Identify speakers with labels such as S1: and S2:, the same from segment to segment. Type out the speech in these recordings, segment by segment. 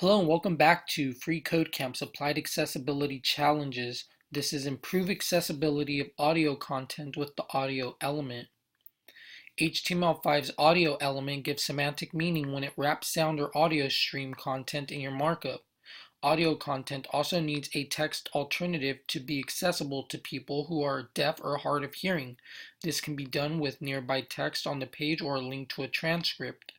S1: Hello and welcome back to freeCodeCamp's Applied Accessibility Challenges. This is improve accessibility of audio content with the audio element. HTML5's audio element gives semantic meaning when it wraps sound or audio stream content in your markup. Audio content also needs a text alternative to be accessible to people who are deaf or hard of hearing. This can be done with nearby text on the page or a link to a transcript.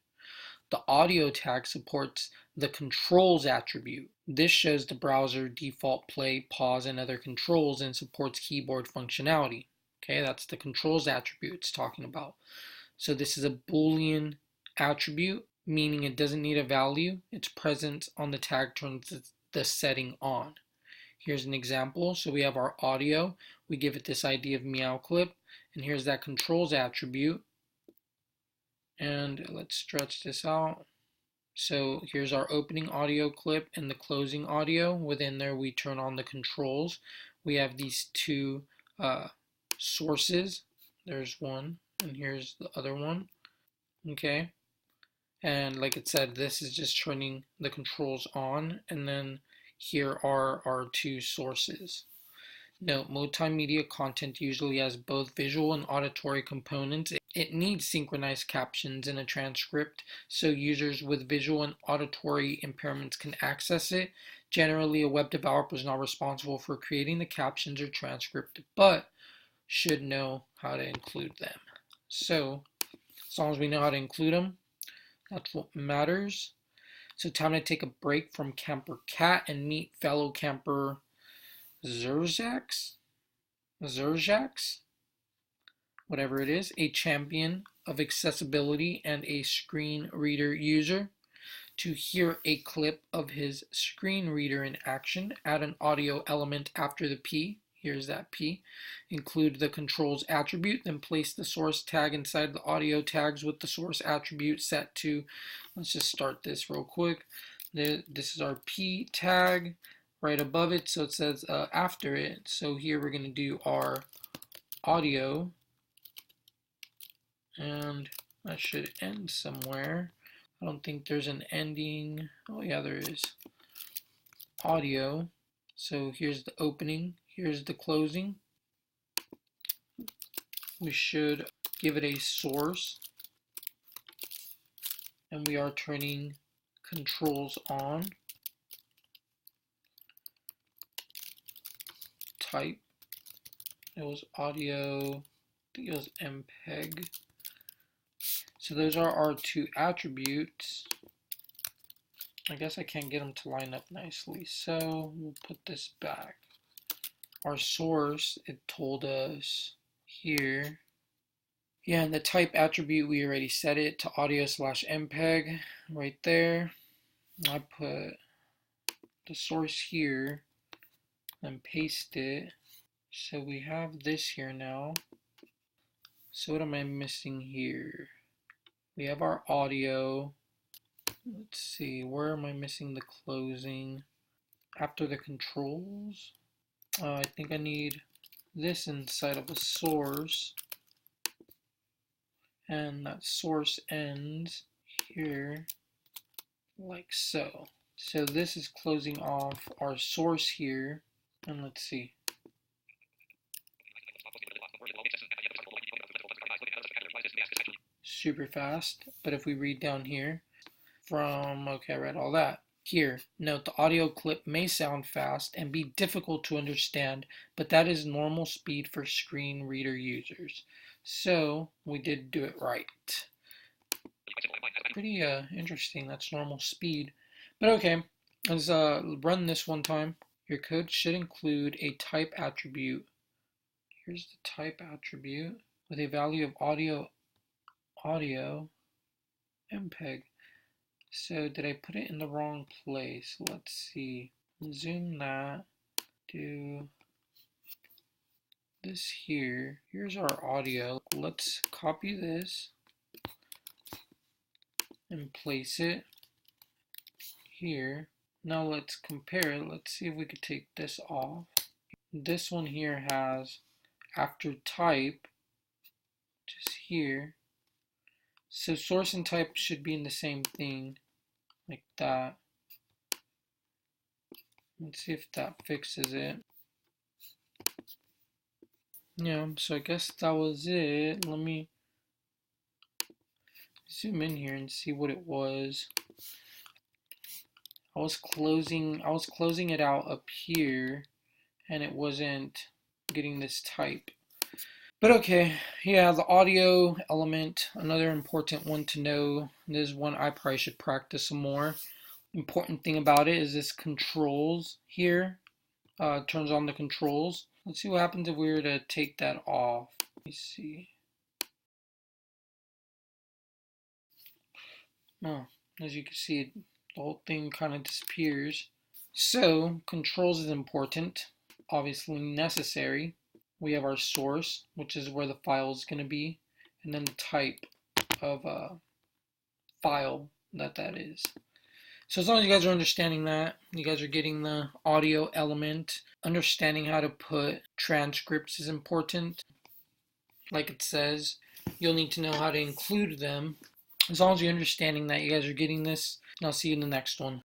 S1: The audio tag supports the controls attribute. This shows the browser default play, pause, and other controls and supports keyboard functionality. Okay, that's the controls attribute it's talking about. So this is a Boolean attribute, meaning it doesn't need a value. Its presence on the tag turns the setting on. Here's an example. So we have our audio. We give it this ID of meow clip. And here's that controls attribute. And let's stretch this out. So here's our opening audio clip and the closing audio. Within there, we turn on the controls. We have these two sources. There's one, and here's the other one. Okay. And like it said, this is just turning the controls on. And then here are our two sources. Note, multimedia content usually has both visual and auditory components. It needs synchronized captions in a transcript so users with visual and auditory impairments can access it. Generally, a web developer is not responsible for creating the captions or transcript, but should know how to include them. So, as long as we know how to include them, that's what matters. So, time to take a break from Camper Cat and meet fellow camper Zerjax, whatever it is, a champion of accessibility and a screen reader user. To hear a clip of his screen reader in action, add an audio element after the P. Here's that P. Include the controls attribute, then place the source tag inside the audio tags with the source attribute set to, let's just start this real quick. This is our P tag. Right above it, so it says after it. So here we're going to do our audio, and that should end somewhere. I don't think there's an ending. Oh yeah, there is. Audio. So here's the opening, here's the closing. We should give it a source, and we are turning controls on. Type, it was audio, I think it was MPEG. So those are our two attributes. I guess I can't get them to line up nicely, so we'll put this back. Our source, it told us here. Yeah, and the type attribute, we already set it to audio/MPEG right there. I put the source here and paste it. So we have this here now. So what am I missing here? We have our audio. Let's see, where am I missing the closing? After the controls? I think I need this inside of a source. And that source ends here, like so. So this is closing off our source here. And let's see. Super fast, but if we read down here okay, I read all that. Here, note the audio clip may sound fast and be difficult to understand, but that is normal speed for screen reader users. So we did do it right. Pretty interesting, that's normal speed. But okay, let's run this one time. Your code should include a type attribute. Here's the type attribute with a value of audio MPEG. So did I put it in the wrong place? Let's see. Zoom that. Do this here. Here's our audio. Let's copy this and place it here. Now let's compare it. Let's see if we could take this off. This one here has after type, just here. So source and type should be in the same thing, like that. Let's see if that fixes it. Yeah, so I guess that was it. Let me zoom in here and see what it was. I was closing it out up here and it wasn't getting this type. But okay, yeah, the audio element, another important one to know. This is one I probably should practice some more. Important thing about it is this controls here. Turns on the controls. Let's see what happens if we were to take that off. Let me see. Oh, as you can see, the whole thing kind of disappears. So, controls is important, obviously necessary. We have our source, which is where the file is going to be, and then the type of file that is. So as long as you guys are understanding that, you guys are getting the audio element, understanding how to put transcripts is important. Like it says, you'll need to know how to include them. As long as you're understanding that, you guys are getting this, and I'll see you in the next one.